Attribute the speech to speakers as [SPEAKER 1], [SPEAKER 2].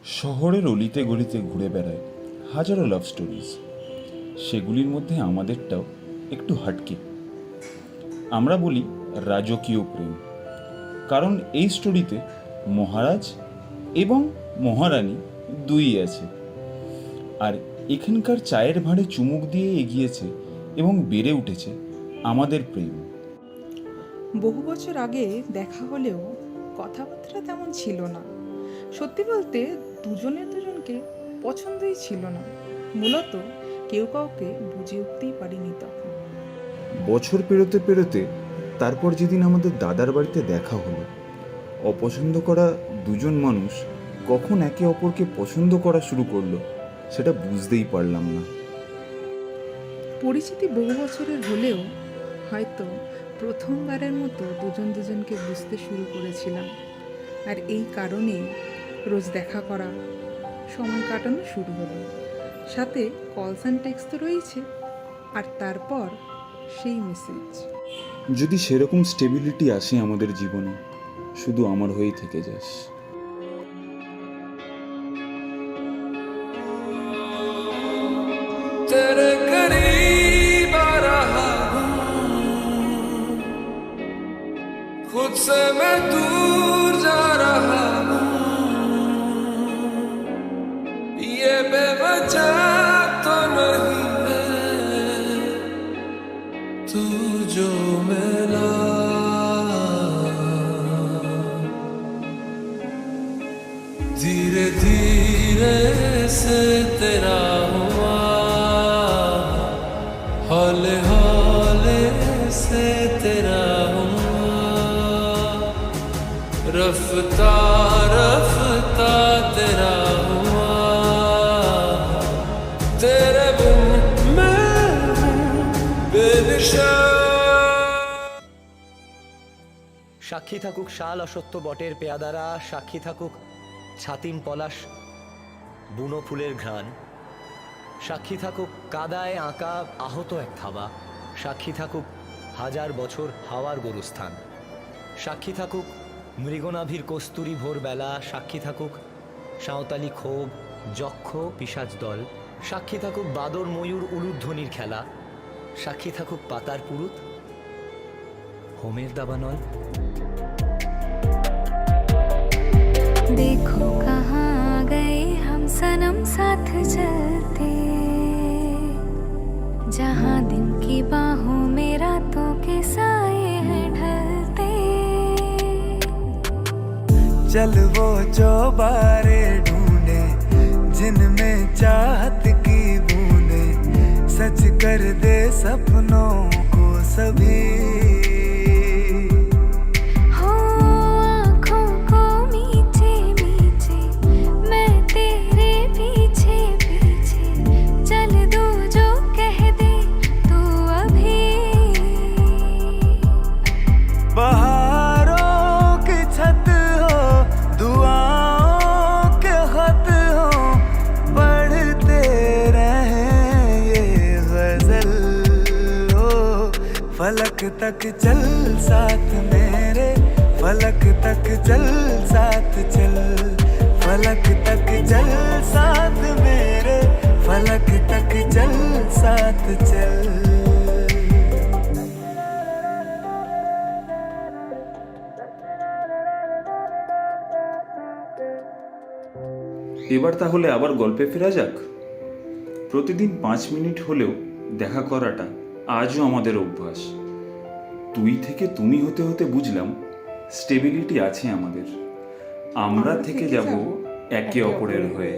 [SPEAKER 1] শহরের অলিতে গলিতে ঘুরে বেড়ায় হাজারো লাভ স্টোরিজ। সেগুলির মধ্যে আমাদেরটাও একটু হাটকে। আমরা বলি রাজকীয় প্রেম, কারণ এই স্টোরিতে মহারাজ এবং মহারানী দুই আছে। আর এখানকার চায়ের ভাঁড়ে চুমুক দিয়ে এগিয়েছে এবং বেড়ে উঠেছে আমাদের প্রেম।
[SPEAKER 2] বহু বছর আগে দেখা হলেও কথাবার্তা তেমন ছিল না। সত্যি বলতে দুজনকে পছন্দই ছিল না। মূলত কেউ কাউকে বুঝে উঠতেই পারিনি তখন।
[SPEAKER 1] বছর পেরোতে পেরোতে তারপর যেদিন আমাদের দাদার বাড়িতে দেখা হলো, অপছন্দ করা দুজন মানুষ কখন একে অপরকে পছন্দ করা শুরু করলো সেটা বুঝতেই পারলাম না।
[SPEAKER 2] পরিচিতি বহু বছরের হলেও হয়তো প্রথমবারের মতো দুজনকে বুঝতে শুরু করেছিলাম। আর এই কারণেই রোজ দেখা করা, সময় কাটানো শুরু হলো। সাথে কলস অ্যান্ড টেক্সট তো রয়েছে, আর তারপর সেই মেসেজ।
[SPEAKER 1] যদি সেরকম স্টেবিলিটি আসে আমাদের জীবনে, শুধু আমার হয়েই থেকে যাস।
[SPEAKER 3] तेरे करीब आ रहा हूँ, खुद से मैं दूर जा रहा हूँ। ये बेवजह तो नहीं है, तू जो मिला धीरे धीरे से तेरा हुआ, हौले हौले से तेरा हुआ, रफ्ता रफ्ता तेरा हुआ, तेरे बिन मैं बेनिशान।
[SPEAKER 4] সাক্ষী থাকুক শাল অসত্য বটের পেয়াদারা, সাক্ষী থাকুক ছাতিম পলাশ বুনো ফুলের ঘ্রাণ, সাক্ষী থাকুক কাদায় আঁকা আহত এক থাবা, সাক্ষী থাকুক হাজার বছর হাওয়ার গরুস্থান, সাক্ষী থাকুক মৃগনাভির কস্তুরী ভোরবেলা, সাক্ষী থাকুক সাঁওতালি ক্ষোভ যক্ষ পিশাচ দল, সাক্ষী থাকুক বাদর ময়ূর উলুধ্বনির খেলা, সাক্ষী থাকুক পাতার পুরুত হোমের দাবানল।
[SPEAKER 5] देखो कहाँ गए हम सनम साथ चलते, जहाँ दिन की बाहों में रातों के साए हैं ढलते।
[SPEAKER 6] चल वो चौबारे ढूंढे जिनमें चाहत की बूंदे, सच कर दे सपनों को सभी। फलक तक चल साथ मेरे, फलक तक चल साथ चल, फलक तक चल साथ मेरे, फलक तक चल साथ चल।
[SPEAKER 1] এবার তাহলে আবার গল্পে ফেরা যাক। প্রতিদিন 5 মিনিট হলেও দেখা করাটা আজও আমাদের অভ্যাস। তুই থেকে তুমি হতে হতে বুঝলাম স্টেবিলিটি আছে আমাদের। আমরা থেকে যাব একে অপরের হয়ে।